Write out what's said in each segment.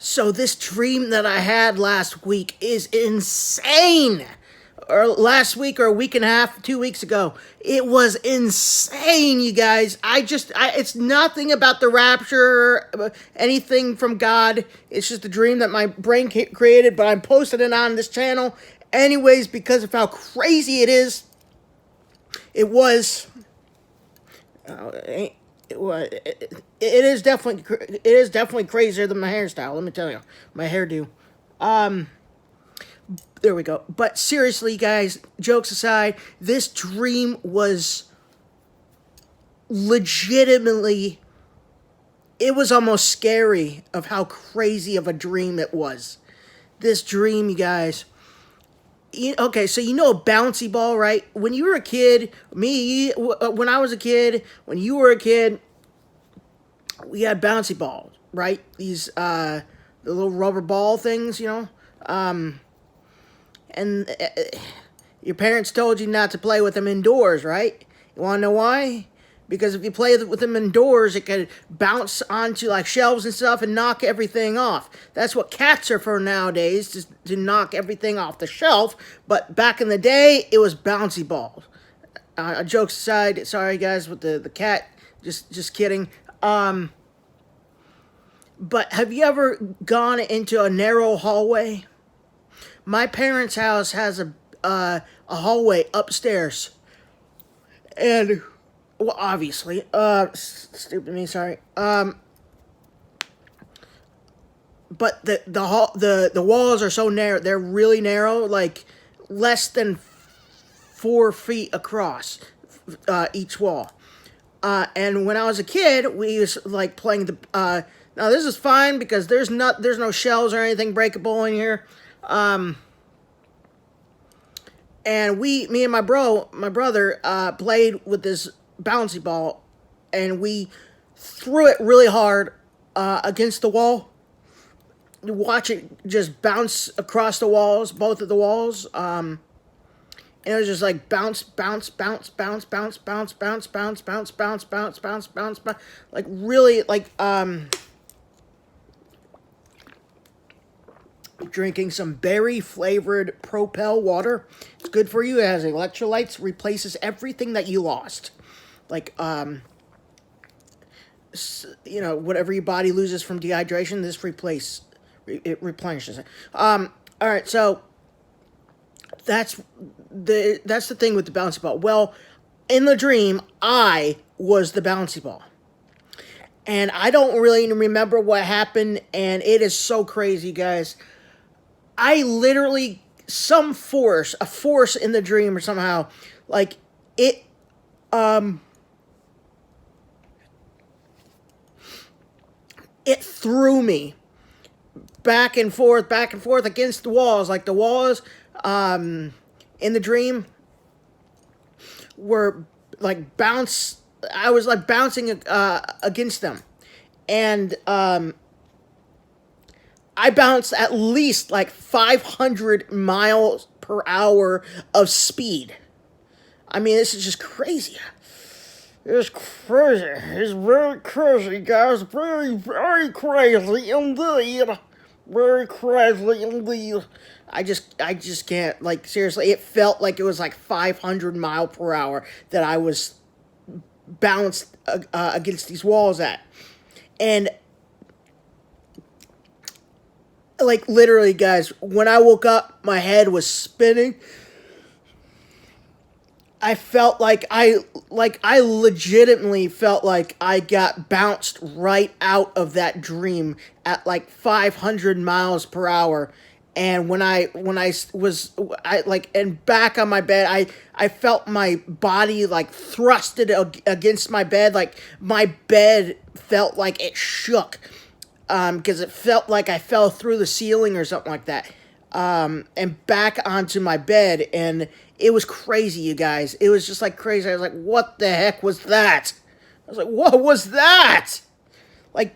So this dream that I had last week is insane. Or last week or a week and a half, 2 weeks ago. It was insane, you guys. It's nothing about the rapture, anything from God. It's just a dream that my brain created, but I'm posting it on this channel anyways because of how crazy it is. It was. It is definitely crazier than my hairstyle. Let me tell you, my hairdo. There we go. But seriously, guys, jokes aside, this dream was legitimately. It was almost scary of how crazy of a dream it was. This dream, you guys. Okay, so you know a bouncy ball, right? When you were a kid, when I was a kid, when you were a kid, we had bouncy balls, right? These the little rubber ball things, and your parents told you not to play with them indoors, right? You want to know why? Because if you play with them indoors, it could bounce onto like shelves and stuff and knock everything off. That's what cats are for nowadays, to knock everything off the shelf. But back in the day, it was bouncy balls. Jokes aside, sorry guys with the cat. Just kidding. But have you ever gone into a narrow hallway? My parents' house has a hallway upstairs, and well, obviously, stupid me, sorry. But the walls are so narrow; they're really narrow, like less than 4 feet across each wall. And when I was a kid, we used like playing the. Now this is fine because there's no shells or anything breakable in here. And me and my brother, played with this bouncy ball, and we threw it really hard against the wall. You watch it just bounce across the walls, both of the walls. And it was just like bounce, bounce, bounce, bounce, bounce, bounce, bounce, bounce, bounce, bounce, bounce, bounce, bounce, bounce, like really like drinking some berry flavored Propel water. It's good for you. It has electrolytes, replaces everything that you lost. Like, whatever your body loses from dehydration, this it replenishes it. All right, so that's the thing with the bouncy ball. Well, in the dream, I was the bouncy ball. And I don't really remember what happened, and it is so crazy, guys. I literally, a force in the dream or somehow, like, it threw me back and forth against the walls. Like, the walls, in the dream were, like, I was, like, bouncing, against them. And, I bounced at least like 500 miles per hour of speed. I mean, this is just crazy. It's crazy. It's very crazy, guys. Very, very crazy indeed. Very crazy indeed. I just can't, like, seriously, it felt like it was like 500 mile per hour that I was bounced against these walls at. And like, literally, guys, when I woke up, my head was spinning. I felt like I legitimately felt like I got bounced right out of that dream at like 500 miles per hour. And when I was and back on my bed, I felt my body like thrusted against my bed. Like, my bed felt like it shook. Because it felt like I fell through the ceiling or something like that, and back onto my bed, and it was crazy, you guys. It was just like crazy. I was like, what the heck was that? I was like, what was that? Like,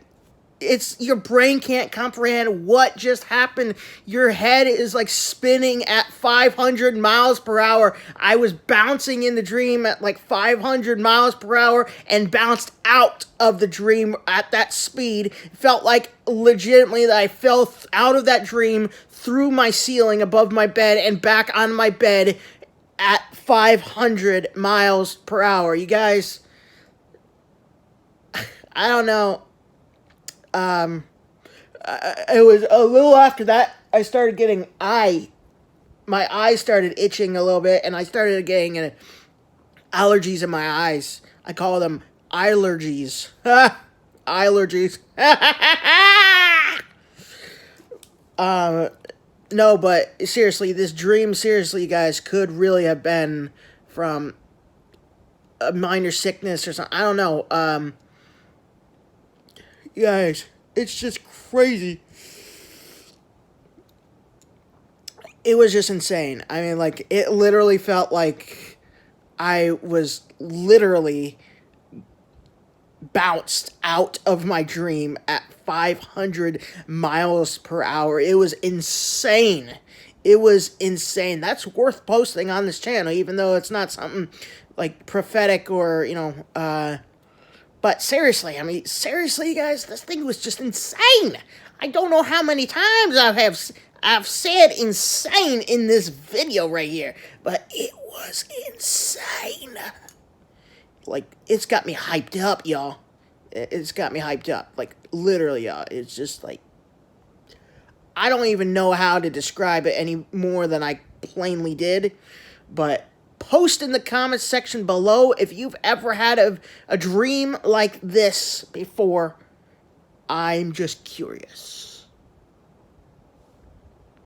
it's your brain can't comprehend what just happened. Your head is like spinning at 500 miles per hour. I was bouncing in the dream at like 500 miles per hour and bounced out of the dream at that speed. It felt like legitimately that I fell out of that dream through my ceiling above my bed and back on my bed at 500 miles per hour. You guys, I don't know. It was a little after that I started getting my eyes started itching a little bit, and I started getting allergies in my eyes. I call them allergies. Allergies. No, but seriously, this dream, seriously, you guys, could really have been from a minor sickness or something. I don't know. Guys, it's just crazy. It was just insane. I mean, like, it literally felt like I was literally bounced out of my dream at 500 miles per hour. It was insane. It was insane. That's worth posting on this channel, even though it's not something like prophetic or, but seriously, I mean, seriously, guys, this thing was just insane. I don't know how many times I've said insane in this video right here, but it was insane. Like, it's got me hyped up, y'all. It's got me hyped up. Like, literally, y'all. It's just like, I don't even know how to describe it any more than I plainly did, but post in the comments section below if you've ever had a dream like this before. I'm just curious.